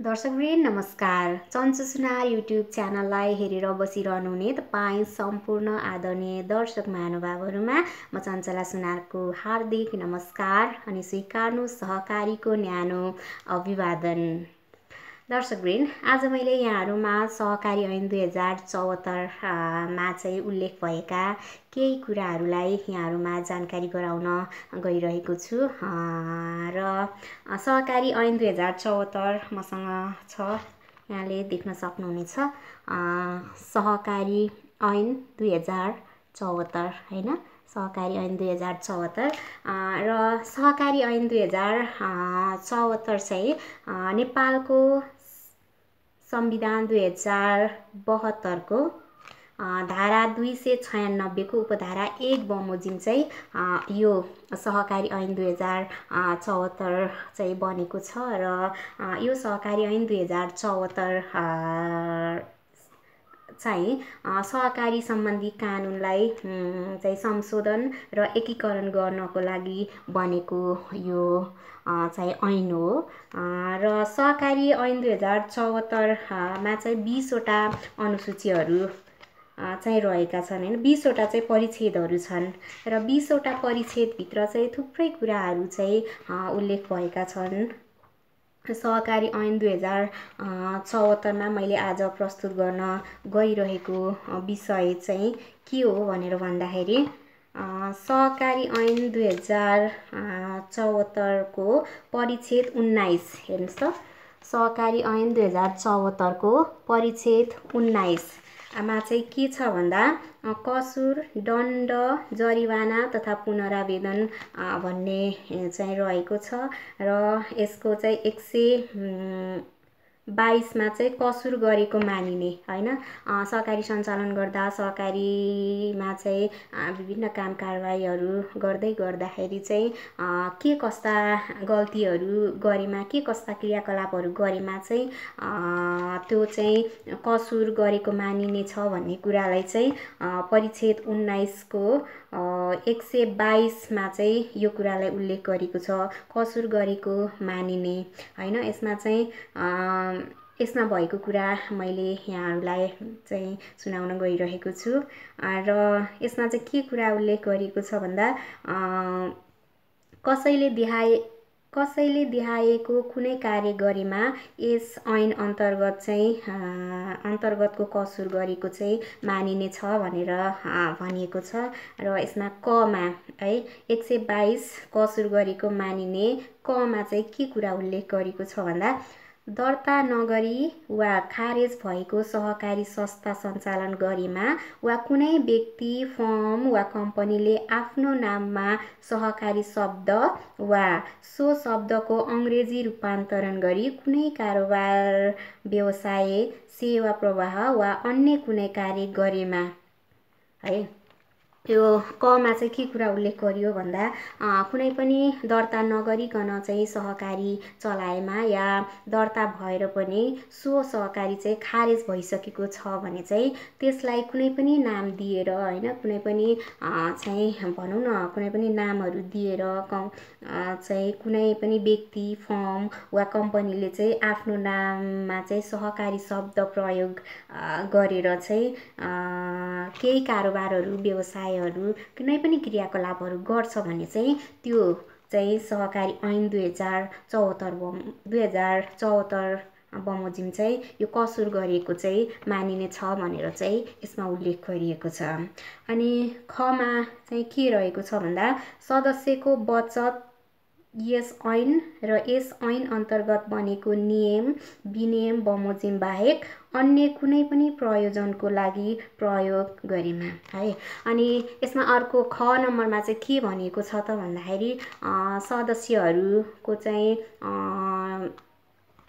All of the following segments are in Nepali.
दर्शकवृन्द नमस्कार। चञ्चु सुनार युट्युब च्यानललाई हेरेर बसिरहनु हुने तपाईँ सम्पूर्ण आदरणीय दर्शक महानुभावहरूमा म चञ्चला सुनारको हार्दिक नमस्कार अनि स्वीकार्नु सहकारीको न्यानो अभिवादन। दर्शकवृन्द, आज मैले यहाँहरूमा सहकारी ऐन 2074 मा चाहिँ उल्लेख भएका केही कुराहरूलाई यहाँहरूमा जानकारी गराउन गइरहेको छु र सहकारी ऐन 2074 मसँग छ, यहाँले देख्न सक्नुहुनेछ। सहकारी ऐन 2074 हैन, सहकारी ऐन 2074 र सहकारी ऐन 2074 चाहिँ नेपालको संविधान 2072 को धारा 296 को उपधारा 1 बमोजिम चाहिँ यो सहकारी ऐन 2074 चाहिँ बनेको छ र यो सहकारी ऐन 2074 चाहिँ सहकारी सम्बन्धी कानुनलाई चाहिँ संशोधन र एकीकरण गर्नको लागि बनेको यो चाहिँ ऐन हो र सहकारी ऐन 2074 मा चाहिँ 20 वटा अनुसूचीहरू चाहिँ रहेका छन् हैन, 20 वटा चाहिँ परिच्छेदहरू छन् र 20 वटा परिच्छेदभित्र चाहिँ थुप्रै कुराहरू चाहिँ उल्लेख भएका छन्। सहकारी ऐन 2074 मा मैले आज प्रस्तुत गर्न गइरहेको विषय चाहिँ के हो भनेर भन्दाखेरि सहकारी ऐन 2074 को परिच्छेद 19 हेर्नुस् त। सहकारी ऐन 2074 को परिच्छेद 19 मा चाहिँ के छ भन्दा कसुर, दण्ड, जरिवाना तथा पुनरावेदन भन्ने चाहिँ रहेको छ र यसको चाहिँ 122 मा चाहिँ कसुर गरेको मानिने हैन, सहकारी सञ्चालन गर्दा सहकारीमा चाहिँ विभिन्न काम कारबाहीहरू गर्दै गर्दाखेरि चाहिँ के कस्ता गल्तीहरू गरेमा, के कस्ता क्रियाकलापहरू गरेमा चाहिँ त्यो चाहिँ कसुर गरेको मानिने छ भन्ने कुरालाई चाहिँ परिच्छेद 19 को 122 मा चाहिँ यो कुरालाई उल्लेख गरेको छ, कसुर गरेको मानिने हैन। यसमा चाहिँ यसमा भएको कुरा मैले यहाँहरूलाई चाहिँ सुनाउन गइरहेको छु र यसमा चाहिँ के कुरा उल्लेख गरिएको छ भन्दा कसैले देखाएको कुनै कार्य गरेमा यस ऐन अन्तर्गत चाहिँ अन्तर्गतको कसुर गरेको चाहिँ मानिने छ भनेर भनिएको छ र यसमा कमा है 122 कसुर गरेको मानिने कमा चाहिँ के कुरा उल्लेख गरेको छ भन्दा दर्ता नगरी वा खारेज भएको सहकारी संस्था सञ्चालन गरेमा वा कुनै व्यक्ति, फर्म वा कम्पनीले आफ्नो नाममा सहकारी शब्द वा सो शब्दको अङ्ग्रेजी रूपान्तरण गरी कुनै कारोबार, व्यवसाय, सेवा प्रवाह वा अन्य कुनै कार्य गरेमा है। यो कमा चाहिँ के कुरा उल्लेख गरियो भन्दा कुनै पनि दर्ता नगरिकन चाहिँ सहकारी चलाएमा या दर्ता भएर पनि सो सहकारी चाहिँ खारेज भइसकेको छ भने चाहिँ त्यसलाई कुनै पनि नाम दिएर हैन, कुनै पनि चाहिँ भनौँ न कुनै पनि नामहरू दिएर चाहिँ कुनै पनि व्यक्ति, फर्म वा कम्पनीले चाहिँ आफ्नो नाममा चाहिँ सहकारी शब्द प्रयोग गरेर चाहिँ केही कारोबारहरू, व्यवसायहरू, कुनै पनि क्रियाकलापहरू गर्छ भने चाहिँ त्यो चाहिँ सहकारी ऐन 2074 बमोजिम चाहिँ यो कसुर गरेको चाहिँ मानिने छ भनेर चाहिँ यसमा उल्लेख गरिएको छ। अनि खमा चाहिँ के रहेको छ भन्दा सदस्यको बचत यस ऐन र यस ऐन अन्तर्गत बनेको नियम विनियम बमोजिम बाहेक अन्य कुनै पनि प्रयोजनको लागि प्रयोग गरेमा है। अनि यसमा अर्को ख नम्बरमा चाहिँ के भनिएको छ त भन्दाखेरि सदस्यहरूको चाहिँ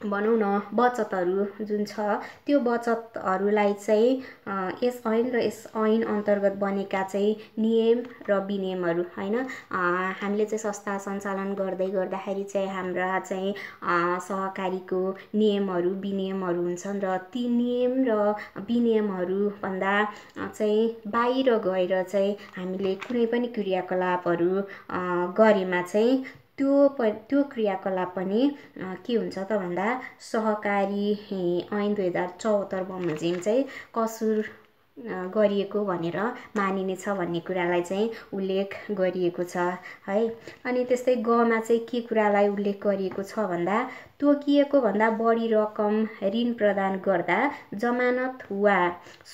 भनौँ न बचतहरू जुन छ त्यो बचतहरूलाई चाहिँ यस ऐन र यस ऐन अन्तर्गत बनेका चाहिँ नियम र विनियमहरू हैन, हामीले चाहिँ संस्था सञ्चालन गर्दै गर्दाखेरि चाहिँ हाम्रा चाहिँ सहकारीको नियमहरू विनियमहरू हुन्छन् र ती नियम र विनियमहरू भन्दा चाहिँ बाहिर गएर चाहिँ हामीले कुनै पनि क्रियाकलापहरू गरेमा चाहिँ त्यो क्रियाकलाप पनि के हुन्छ त भन्दा सहकारी ऐन 2074 बमोजिम चाहिँ कसुर गरिएको भनेर मानिनेछ भन्ने कुरालाई चाहिँ उल्लेख गरिएको छ है। अनि त्यस्तै गमा चाहिँ के कुरालाई उल्लेख गरिएको छ भन्दा तोकिएको भन्दा बढी रकम ऋण प्रदान गर्दा जमानत वा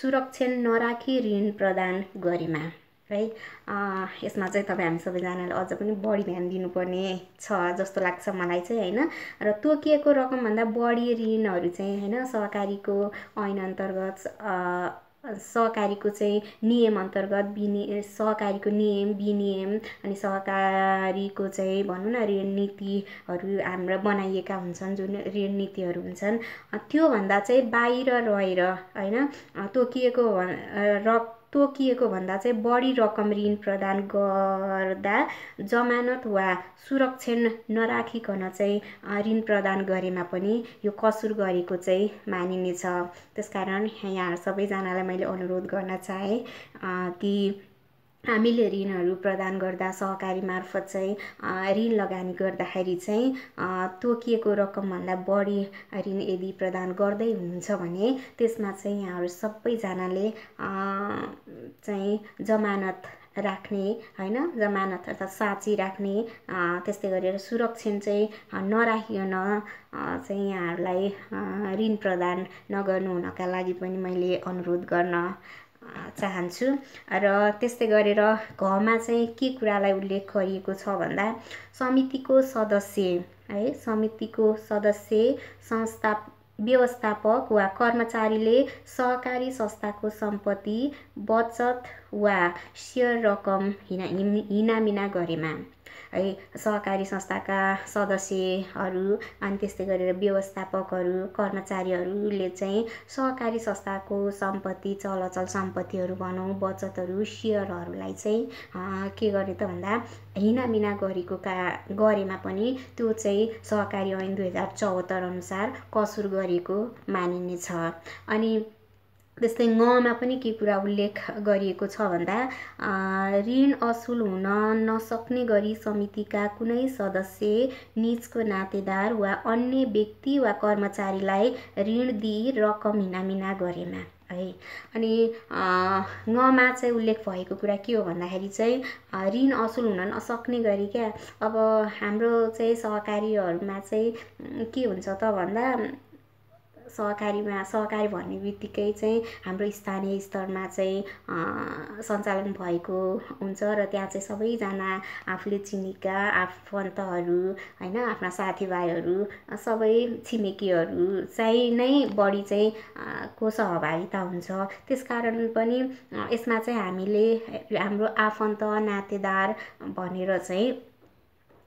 सुरक्षण नराखी ऋण प्रदान गरेमा है। यसमा चाहिँ तपाईँ हामी सबैजनाले अझ पनि बढी ध्यान दिनुपर्ने छ जस्तो लाग्छ मलाई चाहिँ होइन। र तोकिएको रकमभन्दा बढी ऋणहरू चाहिँ होइन सहकारीको ऐन अन्तर्गत सहकारीको चाहिँ नियम अन्तर्गत सहकारीको नियम विनियम अनि सहकारीको चाहिँ भनौँ न ऋण नीतिहरू हाम्रो बनाइएका हुन्छन् जुन ऋण नीतिहरू हुन्छन् त्योभन्दा चाहिँ बाहिर रहेर होइन तोकिएको भन्दा चाहिँ बढी रकम ऋण प्रदान गर्दा जमानत वा सुरक्षण नराखिकन चाहिँ ऋण प्रदान गरेमा पनि यो कसुर गरेको चाहिँ मानिनेछ। त्यसकारण यहाँ सबैजनालाई मैले अनुरोध गर्न चाहे कि हामीले ऋणहरू प्रदान गर्दा सहकारी मार्फत चाहिँ ऋण लगानी गर्दाखेरि चाहिँ तोकिएको रकमभन्दा बढी ऋण यदि प्रदान गर्दै हुनुहुन्छ भने त्यसमा चाहिँ यहाँहरू सबैजनाले चाहिँ जमानत राख्ने होइन जमानत अर्थात् साँची राख्ने त्यस्तै गरेर सुरक्षण चाहिँ नराखिकन चाहिँ यहाँहरूलाई ऋण प्रदान नगर्नु हुनका लागि पनि मैले अनुरोध गर्न चाहन्छु। र त्यस्तै गरेर घमा चाहिँ के कुरालाई उल्लेख गरिएको छ भन्दा समितिको सदस्य है समितिको सदस्य व्यवस्थापक वा कर्मचारीले सहकारी संस्थाको सम्पत्ति बचत वा सेयर रकम हिनामिना गरेमा है सहकारी संस्थाका सदस्यहरू अनि त्यस्तै गरेर व्यवस्थापकहरू कर्मचारीहरूले चाहिँ सहकारी संस्थाको सम्पत्ति चलअचल सम्पत्तिहरू भनौँ बचतहरू सेयरहरूलाई चाहिँ के गर्ने त भन्दा हिनामिना गरेमा पनि त्यो चाहिँ सहकारी ऐन 2074 अनुसार कसुर गरेको मानिनेछ। अनि त्यस्तै ङमा पनि के कुरा उल्लेख गरिएको छ भन्दा ऋण असुल हुन नसक्ने गरी समितिका कुनै सदस्य निजको नातेदार वा अन्य व्यक्ति वा कर्मचारीलाई ऋण दिई रकम हिनामिना गरेमा है। अनि ङमा चाहिँ उल्लेख भएको कुरा के हो भन्दाखेरि चाहिँ ऋण असुल हुन नसक्ने गरी क्या अब हाम्रो चाहिँ सहकारीहरूमा चाहिँ के हुन्छ त भन्दा सहकारी भन्ने बित्तिकै चाहिँ हाम्रो स्थानीय स्तरमा चाहिँ सञ्चालन भएको हुन्छ र त्यहाँ चाहिँ सबैजना आफूले चिनेका आफन्तहरू होइन आफ्ना साथीभाइहरू सबै छिमेकीहरू चाहिँ नै बढी चाहिँ को सहभागिता हुन्छ। त्यसकारण पनि यसमा चाहिँ हामीले हाम्रो आफन्त नातेदार भनेर चाहिँ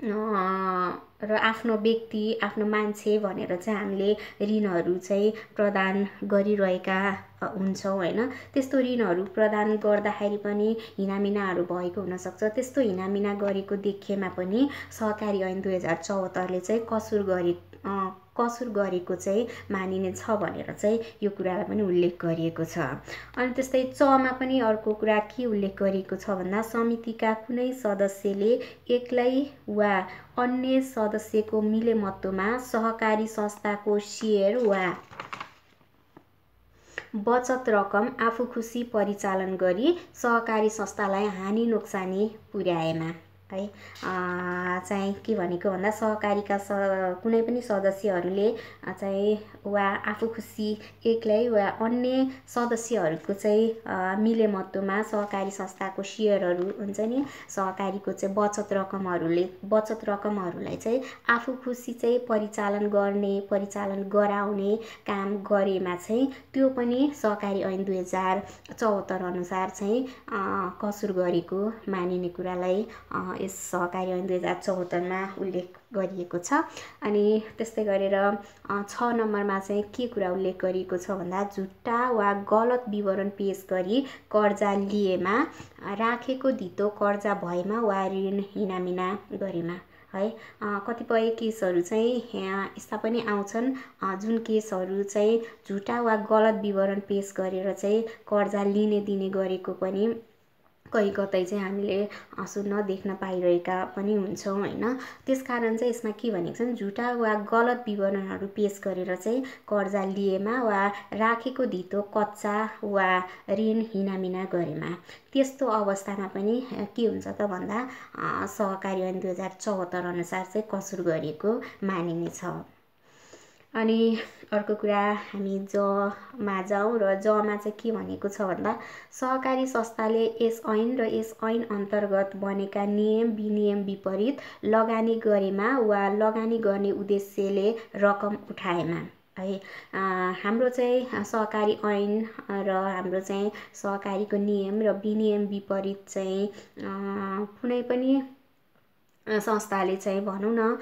र आफ्नो व्यक्ति आफ्नो मान्छे भनेर चाहिँ हामीले ऋणहरू चाहिँ प्रदान गरिरहेका हुन्छौँ होइन। त्यस्तो ऋणहरू प्रदान गर्दाखेरि पनि हिनामिनाहरू भएको हुनसक्छ। त्यस्तो हिनामिना गरेको देखिएमा पनि सहकारी ऐन 2074ले चाहिँ कसुर गरेको चाहिँ मानिनेछ भनेर चाहिँ यो कुरालाई पनि उल्लेख गरिएको छ। अनि त्यस्तै चमा पनि अर्को कुरा के उल्लेख गरिएको छ भन्दा समितिका कुनै सदस्यले एक्लै वा अन्य सदस्यको मिलेमत्वमा सहकारी संस्थाको सेयर वा बचत रकम आफू खुसी परिचालन गरी सहकारी संस्थालाई हानि नोक्सानी पुर्याएमा है चाहिँ के भनेको भन्दा सहकारीका कुनै पनि सदस्यहरूले चाहिँ वा आफू खुसी एक्लै वा अन्य सदस्यहरूको चाहिँ मिलेमत्वमा सहकारी संस्थाको सेयरहरू हुन्छ नि सहकारीको चाहिँ बचत रकमहरूलाई चाहिँ आफू खुसी चाहिँ परिचालन गराउने काम गरेमा चाहिँ त्यो पनि सहकारी ऐन 2074 अनुसार चाहिँ कसुर गरेको मानिने कुरालाई यस सहकारी ऐन 2074मा उल्लेख गरिएको छ। अनि त्यस्तै गरेर 6 नम्बरमा चाहिँ के कुरा उल्लेख गरिएको छ भन्दा झुट्टा वा गलत विवरण पेश गरी कर्जा लिएमा राखेको धितो कर्जा भएमा वा ऋण हिनामिना गरेमा है। कतिपय केसहरू चाहिँ यस्ता पनि आउँछन् जुन केसहरू चाहिँ झुटा वा गलत विवरण पेश गरेर चाहिँ कर्जा लिने दिने गरेको पनि कतै चाहिँ हामीले सुन्न देख्न पाइरहेका पनि हुन्छौँ होइन। त्यसकारण चाहिँ यसमा के भनेको छ भने झुटा वा गलत विवरणहरू पेश गरेर चाहिँ कर्जा लिएमा वा राखेको धितो कच्चा वा ऋण हिनामिना गरेमा त्यस्तो अवस्थामा पनि के हुन्छ त भन्दा सहकारी ऐन 2074 अनुसार चाहिँ कसुर गरिएको मानिनेछ। अनि अर्को कुरा हामी जमा जाउँ र जमा चाहिँ के भनेको छ भन्दा सहकारी संस्थाले यस ऐन र यस ऐन अन्तर्गत बनेका नियम विनियम विपरीत लगानी गरेमा वा लगानी गर्ने उद्देश्यले रकम उठाएमा है। हाम्रो चाहिँ सहकारी ऐन र हाम्रो चाहिँ सहकारीको नियम र विनियम विपरीत चाहिँ कुनै पनि संस्थाले चाहिँ भनौँ न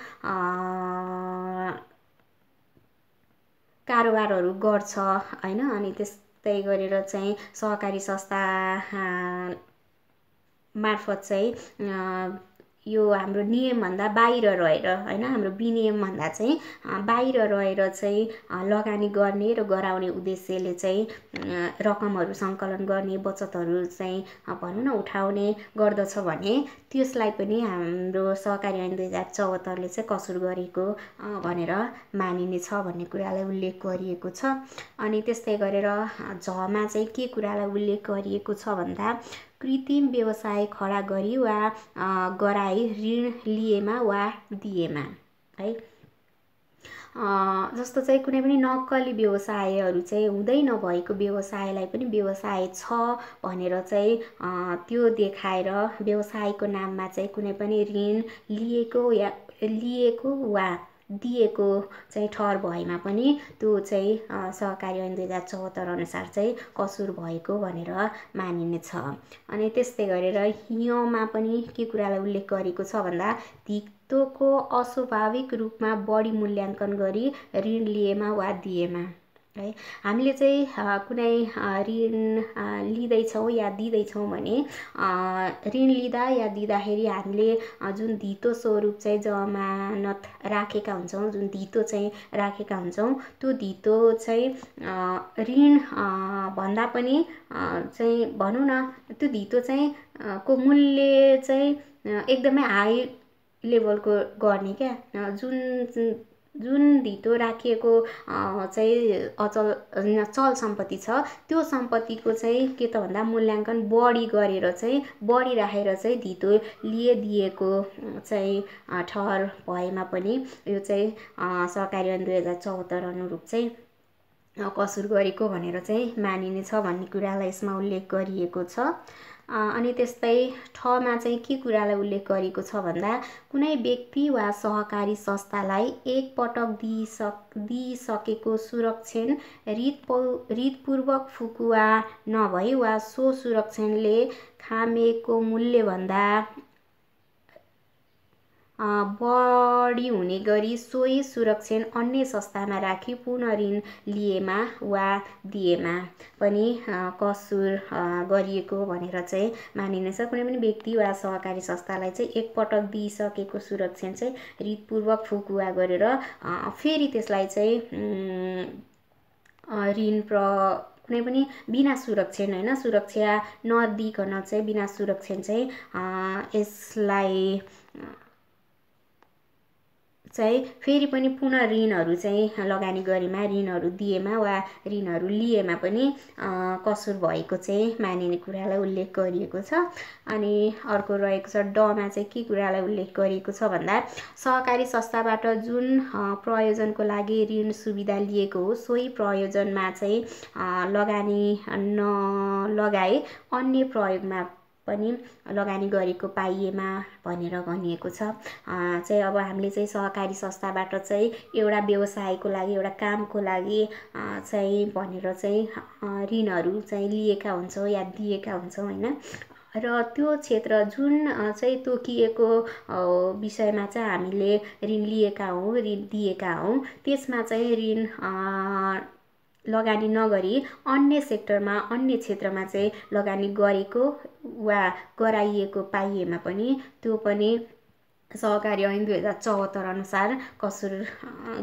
कारोबारहरू गर्छ हैन। अनि त्यस्तै गरेर चाहिँ सहकारी संस्था मार्फत चाहिँ यो हाम्रो नियमभन्दा बाहिर रहेर हैन, हाम्रो विनियमभन्दा चाहिँ बाहिर रहेर चाहिँ लगानी गर्ने र गराउने उद्देश्यले चाहिँ रकमहरू सङ्कलन गर्ने बचतहरू चाहिँ भनौँ न उठाउने गर्दछ भने त्यसलाई पनि हाम्रो सहकारी ऐन 2074 ले चाहिँ कसुर गरेको भनेर मानिनेछ भन्ने कुरालाई उल्लेख गरिएको छ। अनि त्यस्तै गरेर झमा चाहिँ के कुरालाई उल्लेख गरिएको छ भन्दा कृत्रिम व्यवसाय खडा गरी वा गराई ऋण लिएमा वा दिएमा है। जस्तो चाहिँ कुनै पनि नक्कली व्यवसायहरू चाहिँ हुँदै नभएको व्यवसायलाई पनि व्यवसाय छ भनेर चाहिँ त्यो देखाएर व्यवसायको नाममा चाहिँ कुनै पनि ऋण लिएको वा दिएको चाहिँ ठहर भएमा पनि त्यो चाहिँ सहकारी ऐन 2074 अनुसार चाहिँ कसुर भएको भनेर मानिनेछ। अनि त्यस्तै गरेर यमा पनि के कुरालाई उल्लेख गरेको छ भन्दा धितोको अस्वाभाविक रूपमा बढी मूल्याङ्कन गरी ऋण लिएमा वा दिएमा है। हामीले चाहिँ कुनै ऋण लिँदैछौँ या दिँदैछौँ भने ऋण लिँदा या दिँदाखेरि हामीले जुन धितो स्वरूप चाहिँ जमानत राखेका हुन्छौँ, जुन धितो चाहिँ राखेका हुन्छौँ, त्यो धितो चाहिँ ऋण भन्दा पनि चाहिँ भनौँ न त्यो धितो चाहिँ को मूल्य चाहिँ एकदमै हाई लेभलको गर्ने क्या। जुन धितो राखिएको चाहिँ चल सम्पत्ति छ त्यो सम्पत्तिको चाहिँ के त भन्दा मूल्याङ्कन बढी गरेर चाहिँ बढी राखेर चाहिँ धितो दिएको चाहिँ ठहर भएमा पनि यो चाहिँ सहकारी ऐन 2074 अनुरूप चाहिँ कसुर गरेको भनेर चाहिँ मानिनेछ भन्ने कुरालाई यसमा उल्लेख गरिएको छ। अनि त्यस्तै ठमा चाहिँ के कुरालाई उल्लेख गरेको छ भन्दा कुनै व्यक्ति वा सहकारी संस्थालाई एक पटक दिइसकेको सुरक्षण रितपूर्वक फुकुवा नभई वा सो सुरक्षणले खामेको मूल्यभन्दा बढी हुने गरी सोही सुरक्षण अन्य संस्थामा राखी पुनः ऋण लिएमा वा दिएमा पनि कसुर गरिएको भनेर चाहिँ मानिनेछ। कुनै पनि व्यक्ति वा सहकारी संस्थालाई चाहिँ एकपटक दिइसकेको सुरक्षण चाहिँ रितपूर्वक फुकुवा गरेर फेरि त्यसलाई चाहिँ ऋण कुनै पनि बिना सुरक्षण होइन, सुरक्षा नदिइकन चाहिँ बिना सुरक्षण चाहिँ यसलाई चाहिँ फेरि पनि पुनः ऋणहरू चाहिँ लगानी गरेमा, ऋणहरू दिएमा वा ऋणहरू लिएमा पनि कसुर भएको चाहिँ मानिने कुरालाई उल्लेख गरिएको छ। अनि अर्को रहेको छ डमा चाहिँ के कुरालाई उल्लेख गरिएको छ भन्दा सहकारी संस्थाबाट जुन प्रयोजनको लागि ऋण सुविधा लिएको हो सोही प्रयोजनमा चाहिँ लगानी नलगाए अन्य प्रयोगमा पनि लगानी गरेको पाइएमा भनेर भनिएको छ। चाहिँ अब हामीले चाहिँ सहकारी संस्थाबाट चाहिँ एउटा व्यवसायको लागि एउटा कामको लागि चाहिँ भनेर चाहिँ ऋणहरू चाहिँ लिएका हुन्छौँ या दिएका हुन्छौँ होइन। र त्यो क्षेत्र जुन चाहिँ तोकिएको विषयमा चाहिँ हामीले ऋण लिएका हौँ, ऋण दिएका हौँ, त्यसमा चाहिँ ऋण लगानी नगरी अन्य सेक्टरमा अन्य क्षेत्रमा चाहिँ लगानी गरेको वा गराइएको पाइएमा पनि त्यो पनि सहकारी ऐन 2074 अनुसार कसुर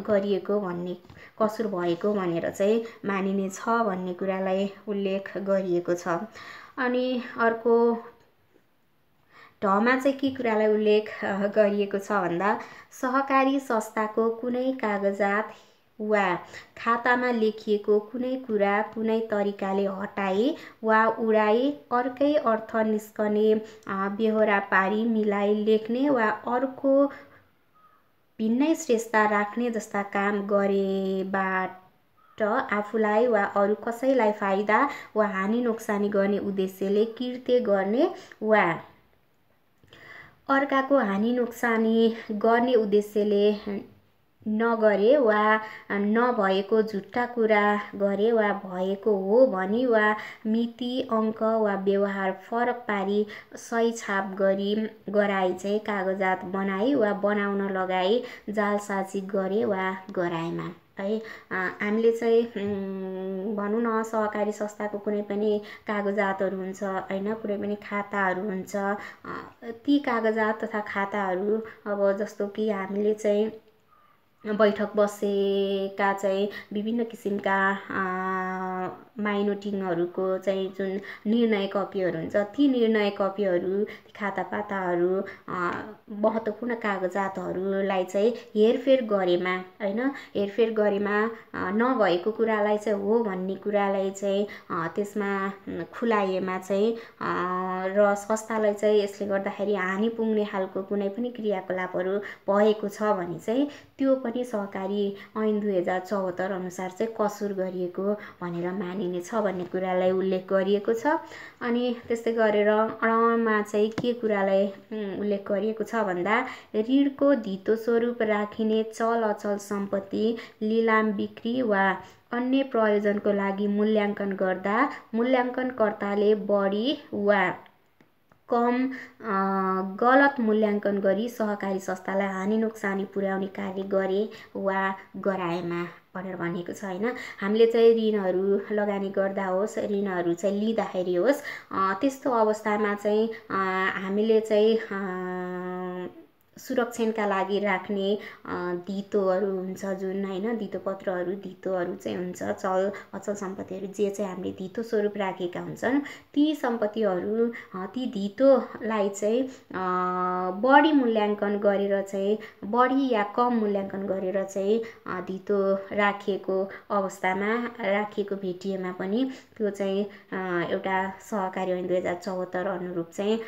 गरिएको भन्ने कसुर भएको भनेर चाहिँ मानिनेछ भन्ने कुरालाई उल्लेख गरिएको छ। अनि अर्को ढमा चाहिँ के कुरालाई उल्लेख गरिएको छ भन्दा सहकारी संस्थाको कुनै कागजात वा खातामा लेखिएको कुनै कुरा कुनै तरिकाले हटाई वा उडाई अर्कै अर्थ निस्कने बेहोरा पारी मिलाई लेख्ने वा अर्को भिन्नै श्रेष्ठता राख्ने जस्ता काम गरेबाट आफूलाई वा अरू कसैलाई फाइदा वा हानि नोक्सानी गर्ने उद्देश्यले कृत्य गर्ने वा अर्काको हानि नोक्सानी गर्ने उद्देश्यले नगरे वा नभएको झुट्टा कुरा गरे वा भएको हो भनी वा मिति अङ्क वा व्यवहार फरक पारी सही छाप गरी गराई चाहिँ कागजात बनाई वा बनाउन लगाई जालसाजी गरे वा गराएमा है। हामीले चाहिँ भनौँ न सहकारी संस्थाको कुनै पनि कागजातहरू हुन्छ हैन, कुनै पनि खाताहरू हुन्छ। ती कागजात तथा खाताहरू अब जस्तो कि हामीले चाहिँ बैठक बसेका चाहिँ विभिन्न किसिमका माइनोटिङहरूको चाहिँ जुन निर्णय कपीहरू हुन्छ, ती निर्णय कपीहरू खातापाताहरू महत्त्वपूर्ण कागजातहरूलाई चाहिँ हेरफेर गरेमा हैन, हेरफेर गरेमा नभएको कुरालाई चाहिँ हो भन्ने कुरालाई चाहिँ त्यसमा खुलाएमा चाहिँ र संस्थालाई चाहिँ यसले गर्दाखेरि हानि पुग्ने खालको कुनै पनि क्रियाकलापहरू भएको छ भने चाहिँ त्यो पनि सहकारी ऐन 2074 अनुसार चाहिँ कसुर गरिएको भनेर मानिनेछ भन्ने कुरालाई उल्लेख गरिएको छ। अनि त्यस्तै गरेर मा चाहिँ के कुरालाई उल्लेख गरिएको छ भन्दा ऋणको धितो स्वरूप राखिने चल अचल सम्पत्ति लिलाम बिक्री वा अन्य प्रयोजनको लागि मूल्याङ्कन गर्दा मूल्याङ्कनकर्ताले बढी वा कम गलत मूल्याङ्कन गरी सहकारी संस्थालाई हानि नोक्सानी पुर्याउने कार्य गरे वा गराएमा भनेर भनिएको छ हैन। हामीले चाहिँ ऋणहरू लगानी गर्दा होस्, ऋणहरू चाहिँ लिँदाखेरि होस्, त्यस्तो अवस्थामा चाहिँ हामीले चाहिँ सुरक्षणका लागि राख्ने धितोहरू हुन्छ जुन हैन, धितो पत्रहरू धितोहरू चाहिँ हुन्छ, चल अचल सम्पत्तिहरू जे चाहिँ हामीले धितो स्वरूप राखेका हुन्छन्, ती सम्पत्तिहरू ती धितोलाई चाहिँ बढी मूल्याङ्कन गरेर चाहिँ बढी या कम मूल्याङ्कन गरेर चाहिँ धितो राखिएको अवस्थामा राखिएको भेटिएमा पनि त्यो चाहिँ एउटा सहकारी ऐन 2074 अनुरूप चाहिँ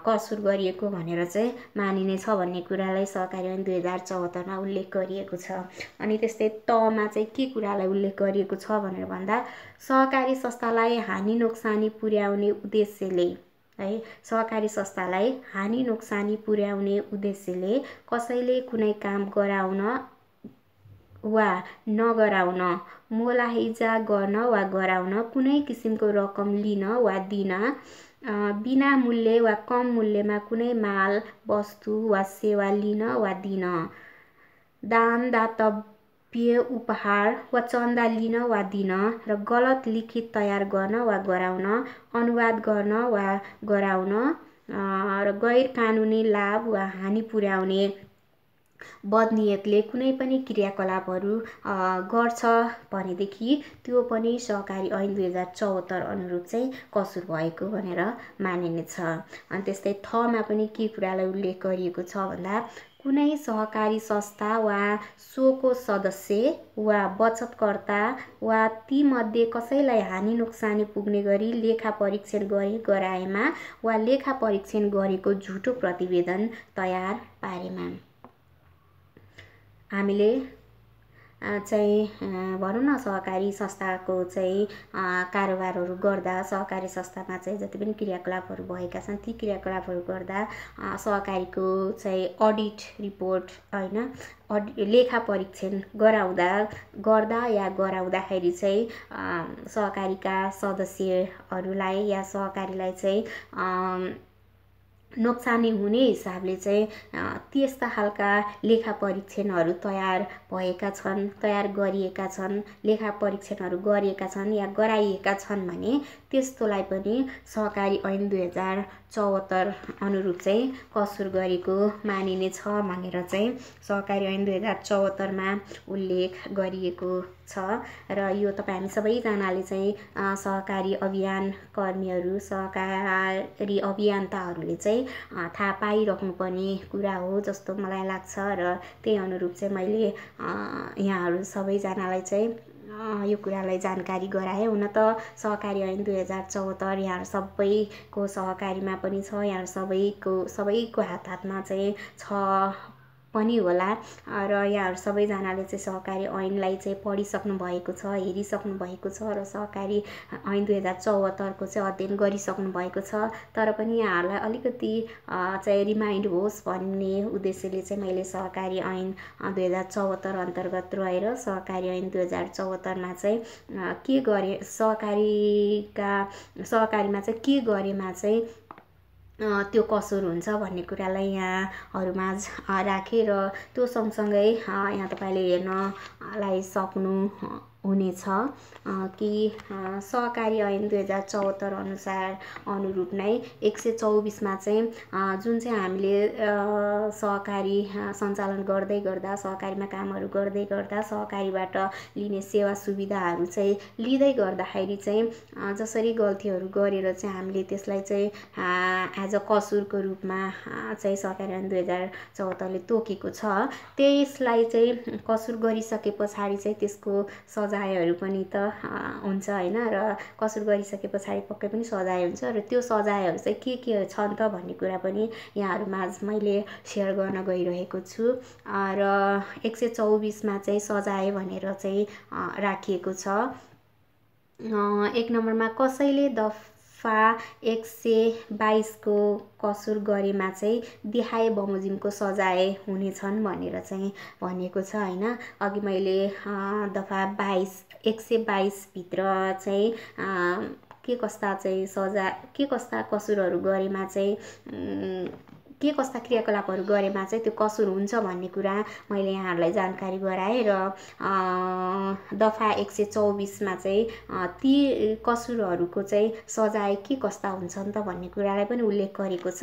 कसुर गरिएको भनेर चाहिँ मानिनेछ भन्ने कुरालाई सहकारी ऐन 2074 मा उल्लेख गरिएको छ। अनि त्यस्तै तमा चाहिँ के कुरालाई उल्लेख गरिएको छ भनेर भन्दा सहकारी संस्थालाई हानि नोक्सानी पुर्याउने उद्देश्यले है, सहकारी संस्थालाई हानि नोक्सानी पुर्याउने उद्देश्यले कसैले कुनै काम गराउन वा नगराउन, मोलाहिजा गर्न वा गराउन, कुनै किसिमको रकम लिन वा दिन, बिना मूल्य वा कम मूल्यमा कुनै माल वस्तु वा सेवा लिन वा दिन, दान दातव्य उपहार वा चन्दा लिन वा दिन र गलत लिखित तयार गर्न वा गराउन, अनुवाद गर्न वा गराउन र गैर कानुनी लाभ वा हानि पुर्याउने बदनियतले कुनै पनि क्रियाकलापहरू गर्छ भनेदेखि त्यो पनि सहकारी ऐन 2074 अनुरूप चाहिँ कसुर भएको भनेर मानिनेछ। अनि त्यस्तै थमा पनि के कुरालाई उल्लेख गरिएको छ भन्दा कुनै सहकारी संस्था वा सोको सदस्य वा बचतकर्ता वा तीमध्ये कसैलाई हानि नोक्सानी पुग्ने गरी लेखा परीक्षण गरी गराएमा वा लेखा परीक्षण गरेको झुटो प्रतिवेदन तयार पारेमा हामीले चाहिँ भनौँ न सहकारी संस्थाको चाहिँ कारोबारहरू गर्दा सहकारी संस्थामा चाहिँ जति पनि क्रियाकलापहरू भएका छन् ती क्रियाकलापहरू गर्दा सहकारीको चाहिँ अडिट रिपोर्ट हैन, लेखा परीक्षण गर्दा या गराउँदाखेरि चाहिँ सहकारीका सदस्यहरूलाई या सहकारीलाई चाहिँ नोक्सानी हुने हिसाबले चाहिँ त्यस्ता खालका लेखा परीक्षणहरू तयार भएका छन्, तयार गरिएका छन्, लेखा परीक्षणहरू गरिएका छन् या गराइएका छन् भने त्यस्तोलाई पनि सहकारी ऐन 2074 अनुरूप चाहिँ कसुर गरेको मानिनेछ भनेर चाहिँ सहकारी ऐन 2074 मा उल्लेख गरिएको छ। र यो तपाईँ हामी सबैजनाले चाहिँ सहकारी अभियान कर्मीहरू, सहकारी अभियन्ताहरूले चाहिँ थाहा पाइराख्नुपर्ने कुरा हो जस्तो मलाई लाग्छ र त्यही अनुरूप चाहिँ मैले यहाँहरू सबैजनालाई चाहिँ यो कुरालाई जानकारी गराएँ। हुन त सहकारी ऐन 2074 यहाँहरू सबैको सहकारीमा पनि छ, यहाँहरू सबैको हातमा चाहिँ छ पनि होला र यहाँहरू सबैजनाले चाहिँ सहकारी ऐनलाई चाहिँ पढिसक्नु भएको छ, हेरिसक्नु भएको छ र सहकारी ऐन 2074 को चाहिँ अध्ययन गरिसक्नु भएको छ। तर पनि यहाँहरूलाई अलिकति चाहिँ रिमाइन्ड होस् भन्ने उद्देश्यले चाहिँ मैले सहकारी ऐन 2074 अन्तर्गत रहेर सहकारी ऐन 2074 मा चाहिँ के गरे, सहकारीमा चाहिँ के गरेमा चाहिँ त्यो कसुर हुन्छ भन्ने कुरालाई यहाँहरूमाझ राखेँ र त्यो सँगसँगै यहाँ तपाईँले हेर्नलाई सक्नु हुनेछ कि सहकारी ऐन 2074 अनुरूप नै 124 मा चाहिँ जुन चाहिँ हामीले सहकारी सञ्चालन गर्दै गर्दा, सहकारीमा कामहरू गर्दै गर्दा सहकारीबाट लिने सेवा सुविधाहरू चाहिँ लिँदै गर्दाखेरि चाहिँ जसरी गल्तीहरू गरेर चाहिँ हामीले त्यसलाई चाहिँ एज अ कसुरको रूपमा चाहिँ सहकारी ऐन 2074 ले तोकेको छ, त्यसलाई चाहिँ कसुर गरिसके पछाडि चाहिँ त्यसको सजायहरू पनि त हुन्छ हैन र कसुर गरिसके पछाडि पक्कै पनि सजाय हुन्छ र त्यो सजायहरू चाहिँ के छन् त भन्ने कुरा पनि यहाँहरूमाझ मैले सेयर गर्न गइरहेको छु र 124 मा चाहिँ सजाय भनेर चाहिँ राखिएको छ। 1 नम्बरमा कसैले दफा 122 को कसुर गरेमा चाहिँ देहाय बमोजिमको सजाय हुनेछन् भनेर चाहिँ भनिएको छ हैन। अघि मैले दफा 122 भित्र चाहिँ के कस्ता कसुरहरू गरेमा चाहिँ के कस्ता क्रियाकलापहरू गरेमा चाहिँ त्यो कसुर हुन्छ भन्ने कुरा मैले यहाँहरूलाई जानकारी गराएँ र दफा 124 मा चाहिँ ती कसुरहरूको चाहिँ सजाय के कस्ता हुन्छन् त भन्ने कुरालाई पनि उल्लेख गरेको छ।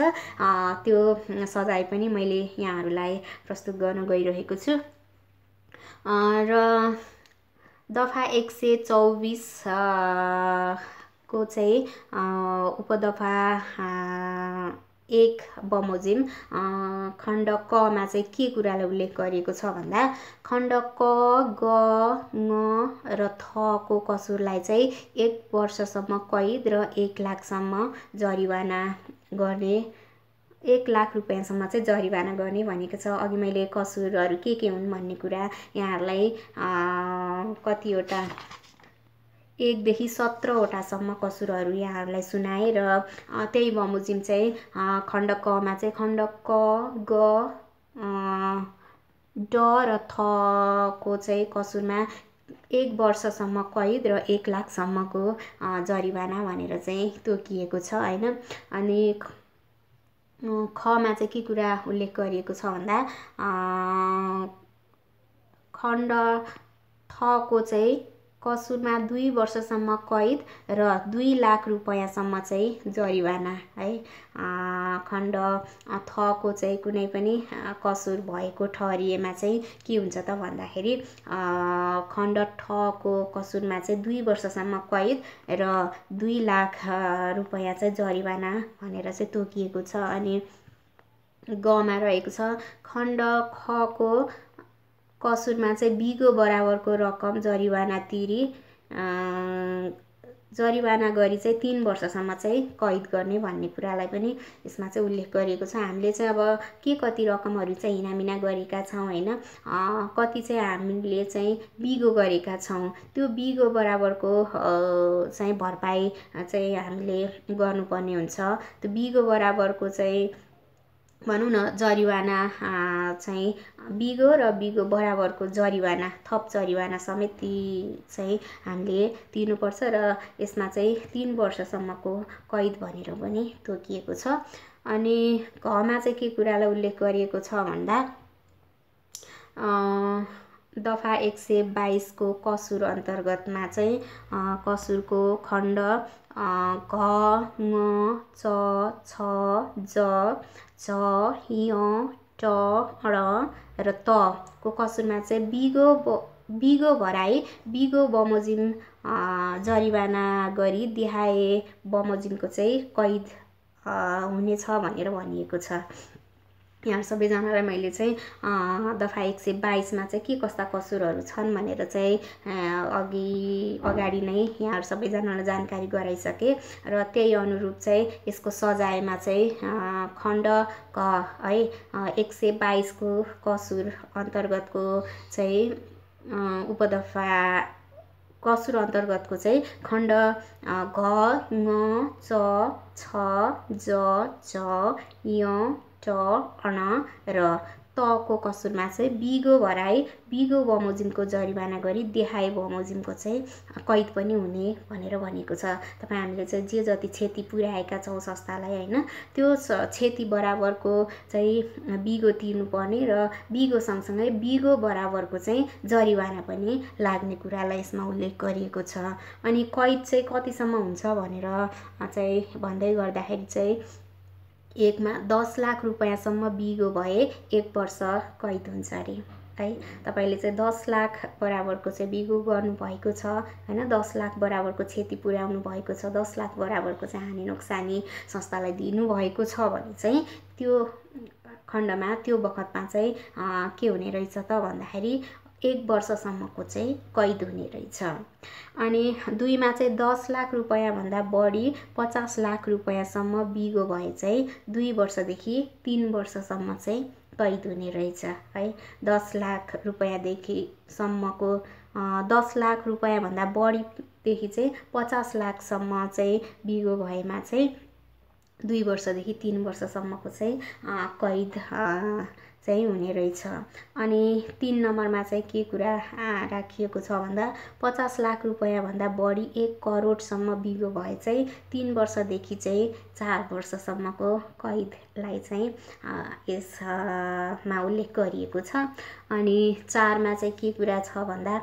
त्यो सजाय पनि मैले यहाँहरूलाई प्रस्तुत गर्न गइरहेको छु र दफा 124 को चाहिँ उपदफा 1 बमोजिम खण्ड क मा चाहिँ के कुरालाई उल्लेख गरिएको छ भन्दा खण्ड क, ग, ङ र थ को कसुरलाई चाहिँ 1 वर्षसम्म कैद र 1 लाखसम्म जरिवाना गर्ने, 1 लाख रुपैयाँसम्म चाहिँ जरिवाना गर्ने भनेको छ। अघि मैले कसुरहरू के हुन् भन्ने कुरा यहाँहरूलाई कतिवटा 1 देखि 17 वटासम्म कसुरहरू यहाँहरूलाई सुनाए र त्यही बमोजिम चाहिँ खण्ड क मा चाहिँ खण्ड क, ग, ड र थ को चाहिँ कसुरमा 1 वर्षसम्म कैद र 1 लाखसम्मको जरिवाना भनेर चाहिँ तोकिएको छ हैन। अनि ख मा चाहिँ के कुरा उल्लेख गरिएको छ भन्दा खण्ड थ को चाहिँ कसुरमा 2 वर्षसम्म कैद र 2 लाख रुपैयाँसम्म चाहिँ जरिवाना है। खण्ड थ को चाहिँ कुनै पनि कसुर भएको ठहरिएमा चाहिँ के हुन्छ त भन्दाखेरि खण्ड ठ को कसुरमा चाहिँ 2 वर्षसम्म कैद र 2 लाख रुपैयाँ चाहिँ जरिवाना भनेर चाहिँ तोकिएको छ। अनि ग मा रहेको छ खण्ड ख को कसुरमा चाहिँ बिगो बराबरको रकम जरिवाना तिरी जरिवाना गरी चाहिँ 3 वर्षसम्म चाहिँ कैद गर्ने भन्ने कुरालाई पनि यसमा चाहिँ उल्लेख गरिएको छ। हामीले चाहिँ अब कति रकमहरू चाहिँ हिनामिना गरेका छौँ हैन, कति चाहिँ हामीले चाहिँ बिगो गरेका छौँ, त्यो बिगो बराबरको चाहिँ भरपाई चाहिँ हामीले गर्नुपर्ने हुन्छ। त्यो बिगो बराबरको चाहिँ भनौँ न जरिवाना चाहिँ बिगो र बिगो बराबरको जरिवाना, थप जरिवाना समेत चाहिँ हामीले तिर्नुपर्छ र यसमा चाहिँ 3 वर्षसम्मको कैद भनेर पनि तोकिएको छ। अनि घ मा चाहिँ के कुरालाई उल्लेख गरिएको छ भन्दा दफा 122 को कसुर अन्तर्गतमा चाहिँ कसुरको खण्ड घ, ङ, च, छ, ज, झ, य, ट, ण र त को कसुरमा चाहिँ बिगो भराई, बिगो बमोजिम जरिवाना गरी देहाए बमोजिमको चाहिँ कैद हुनेछ भनेर भनिएको छ। यहाँ सबैजनालाई मैले चाहिँ दफा 122 मा चाहिँ के कस्ता कसुरहरू छन् भनेर चाहिँ अगाडि नै यहाँहरू सबैजनालाई जानकारी गराइसके र त्यही अनुरूप चाहिँ यसको सजायमा चाहिँ खण्ड क है 122 को कसुर अन्तर्गतको चाहिँ उपदफा कसुर अन्तर्गतको चाहिँ खण्ड घ ङ च छ ज च य ट अण र तको कसुरमा चाहिँ बिगो भराई बिगो बमोजिमको जरिवाना गरी देहाए बमोजिमको चाहिँ कैद पनि हुने भनेर भनेको छ। तपाईँ हामीले चाहिँ जे जति क्षति पुर्याएका छौँ संस्थालाई होइन त्यो क्षति बराबरको चाहिँ बिगो तिर्नुपर्ने र बिगो सँगसँगै बिगो बराबरको चाहिँ जरिवाना पनि लाग्ने कुरालाई यसमा उल्लेख गरिएको छ। अनि कैद चाहिँ कतिसम्म हुन्छ भनेर चाहिँ भन्दै गर्दाखेरि चाहिँ एकमा 10 लाख रुपैयाँसम्म बिगो भए 1 वर्ष कैद हुन्छ अरे है। तपाईले चाहिँ 10 लाख बराबरको चाहिँ बिगो गर्नुभएको छ हैन, 10 लाख बराबरको क्षति पुर्याउनु भएको छ, 10 लाख बराबरको चाहिँ हानि नोक्सानी संस्थालाई दिनु भएको छ भने चाहिँ त्यो खण्डमा त्यो बखतमा चाहिँ के हुने रहेछ त भन्दाखेरि 1 वर्षसम्मको चाहिँ कैद हुने रहेछ। अनि 2 मा चाहिँ 10 लाख रुपैयाँ भन्दा बढी 50 लाख रुपैयाँसम्म बिगो भए चाहिँ 2 वर्षदेखि 3 वर्षसम्म चाहिँ कैद हुने रहेछ है। 10 लाख रुपैयाँदेखि सम्मको 10 लाख रुपैयाँ भन्दा बढीदेखि चाहिँ 50 लाखसम्म चाहिँ बिगो भएमा चाहिँ 2 वर्षदेखि 3 वर्षसम्मको चाहिँ कैद चाहिँ हुने रहेछ। अनि 3 नम्बरमा चाहिँ के कुरा राखिएको छ भन्दा 50 लाख रुपैयाँ भन्दा बढी 1 करोडसम्म बिगो भए चाहिँ 3 वर्षदेखि चाहिँ 4 वर्षसम्मको कैदलाई चाहिँ यसमा उल्लेख गरिएको छ। अनि 4 मा चाहिँ के कुरा छ भन्दा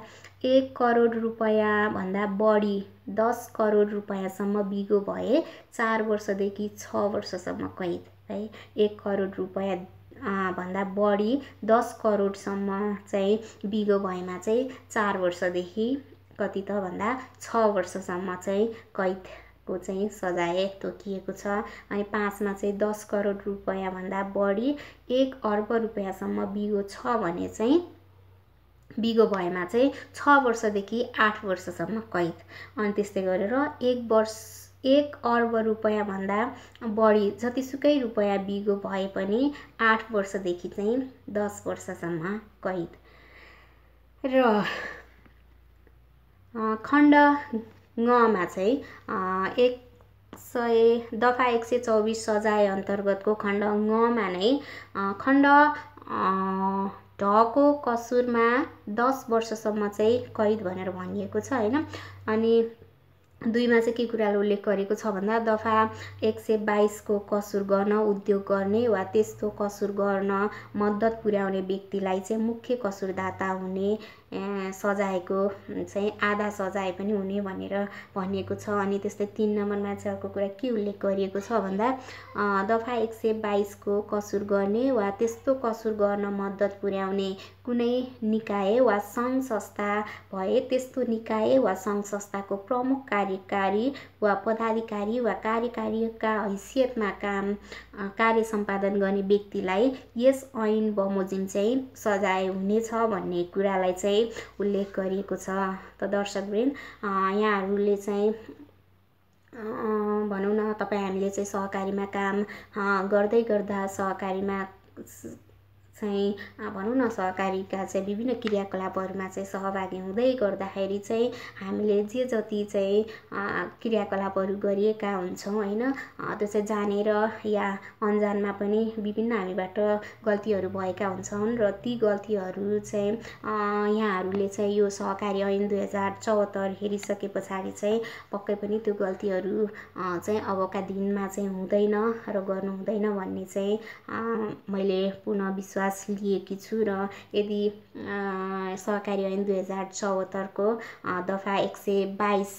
1 करोड रुपैयाँ भन्दा बढी 10 करोड रुपैयाँसम्म बिगो भए 4 वर्षदेखि 6 वर्षसम्म कैद है। 1 करोड रुपैयाँ भन्दा बढी 10 करोडसम्म चाहिँ बिगो भएमा चाहिँ 4 वर्षदेखि कति त भन्दा 6 वर्षसम्म चाहिँ कैदको चाहिँ सजाय तोकिएको छ। अनि 5 मा चाहिँ 10 करोड रुपैयाँ भन्दा बढी 1 अर्ब रुपैयाँसम्म बिगो छ भने चाहिँ बिगो भएमा चाहिँ 6 वर्षदेखि 8 वर्षसम्म कैद। अनि त्यस्तै गरेर 1 अर्ब रुपैयाँ भन्दा बढी जतिसुकै रुपैयाँ बिगो भए पनि 8 वर्षदेखि चाहिँ 10 वर्षसम्म कैद। र खण्ड ङमा चाहिँ दफा 124 सजाय अन्तर्गतको खण्ड ङमा नै खण्ड ढको कसुरमा 10 वर्षसम्म चाहिँ कैद भनेर भनिएको छ हैन। अनि 2 मा चाहिँ के कुराले उल्लेख गरेको छ भन्दा दफा 122 को कसुर गर्न उद्योग गर्ने वा त्यस्तो कसुर गर्न मद्दत पुर्याउने व्यक्तिलाई चाहिँ मुख्य कसुरदाता हुने सजायको चाहिँ आधा सजाय पनि हुने भनेर भनिएको छ। अनि त्यस्तै 3 नम्बरमा चाहिँ अर्को कुरा के उल्लेख गरिएको छ भन्दा दफा 122 को कसुर गर्ने वा त्यस्तो कसुर गर्न मद्दत पुर्याउने कुनै निकाय वा सङ्घ संस्था भए त्यस्तो निकाय वा सङ्घ संस्थाको प्रमुख कार्यकारी वा पदाधिकारी वा कार्यकारीका हैसियतमा कार्य सम्पादन गर्ने व्यक्तिलाई यस ऐन बमोजिम चाहिँ सजाय हुनेछ भन्ने कुरालाई चाहिँ उल्लेख गरिएको छ। त दर्शकवृन्द, यहाँहरूले चाहिँ भनौँ न तपाईँ हामीले चाहिँ सहकारीमा काम गर्दै गर्दा सहकारीमा चाहिँ भनौँ न सहकारीका चाहिँ विभिन्न क्रियाकलापहरूमा चाहिँ सहभागी हुँदै गर्दाखेरि चाहिँ हामीले जे जति चाहिँ क्रियाकलापहरू गरिएका हुन्छौँ हैन, त्यो चाहिँ जानेर या अनजानमा पनि विभिन्न हामीबाट गल्तीहरू भएका हुन्छन् र ती गल्तीहरू चाहिँ यहाँहरूले चाहिँ यो सहकारी ऐन 2074 हेरिसके पछाडि चाहिँ पक्कै पनि त्यो गल्तीहरू चाहिँ अबका दिनमा चाहिँ हुँदैन र गर्नु हुँदैन भन्ने चाहिँ मैले पुनः विश्वास लिएकी छु। र यदि सहकारी ऐन 2074 को दफा 122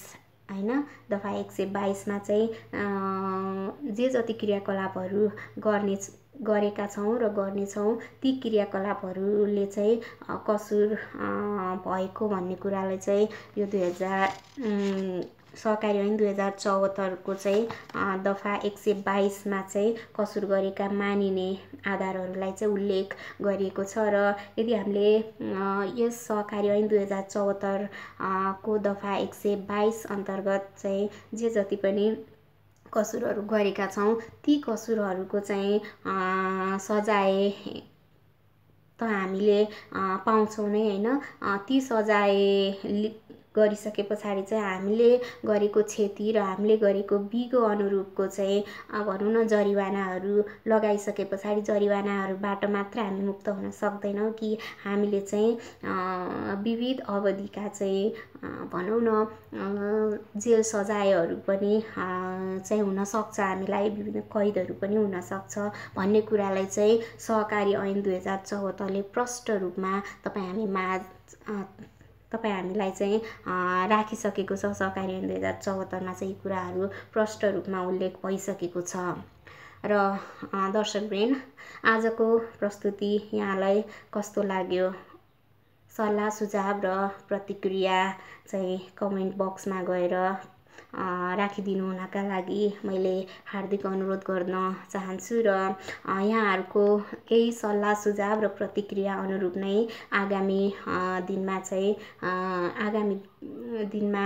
हैन, दफा 122 मा चाहिँ जे जति क्रियाकलापहरू गर्ने गरेका छौँ र गर्नेछौँ ती क्रियाकलापहरूले चाहिँ कसुर भएको भन्ने कुरालाई चाहिँ यो 2000 सहकारी ऐन 2074 को चाहिँ दफा 122 चाहिँ कसुर गरेका मानिने आधारहरूलाई चाहिँ उल्लेख गरिएको छ। र यदि हामीले यस सहकारी ऐन 2074 को दफा 122 अन्तर्गत चाहिँ जे जति पनि कसुरहरू गरेका छौँ ती कसुरहरूको चाहिँ सजाय त हामीले पाउँछौँ नै हैन। ती सजाय गरिसके पछाडि चाहिँ हामीले गरेको क्षति र हामीले गरेको बिगो अनुरूपको चाहिँ भनौँ न जरिवानाहरू लगाइसके पछाडि जरिवानाहरूबाट मात्र हामी मुक्त हुन सक्दैनौँ कि हामीले चाहिँ विविध अवधिका चाहिँ भनौँ न जेल सजायहरू पनि चाहिँ हुनसक्छ, हामीलाई विभिन्न कैदहरू पनि हुनसक्छ भन्ने कुरालाई चाहिँ सहकारी ऐन 2074 ले प्रष्ट रूपमा तपाईँ हामीलाई चाहिँ राखिसकेको छ। सहकारी ऐन 2074 मा चाहिँ यी कुराहरू प्रष्ट रूपमा उल्लेख भइसकेको छ। र दर्शकवृन्द, आजको प्रस्तुति यहाँलाई कस्तो लाग्यो? सल्लाह सुझाव र प्रतिक्रिया चाहिँ कमेन्ट बक्समा गएर राखिदिनु हुनका लागि मैले हार्दिक अनुरोध गर्न चाहन्छु। र यहाँहरूको केही सल्लाह सुझाव र प्रतिक्रिया अनुरूप नै आगामी दिनमा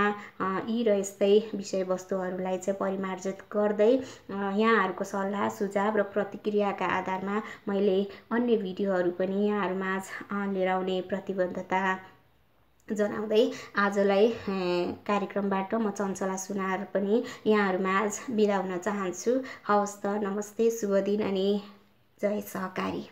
यी र यस्तै विषयवस्तुहरूलाई चाहिँ परिमार्जित गर्दै यहाँहरूको सल्लाह सुझाव र प्रतिक्रियाका आधारमा मैले अन्य भिडियोहरू पनि यहाँहरूमाझ लिएर आउने प्रतिबद्धता जनाउँदै आजलाई कार्यक्रमबाट म चञ्चला सुनार पनि यहाँहरूमाझ बिदा हुन चाहन्छु। हवस् त, नमस्ते, शुभ दिन अनि जय सहकारी।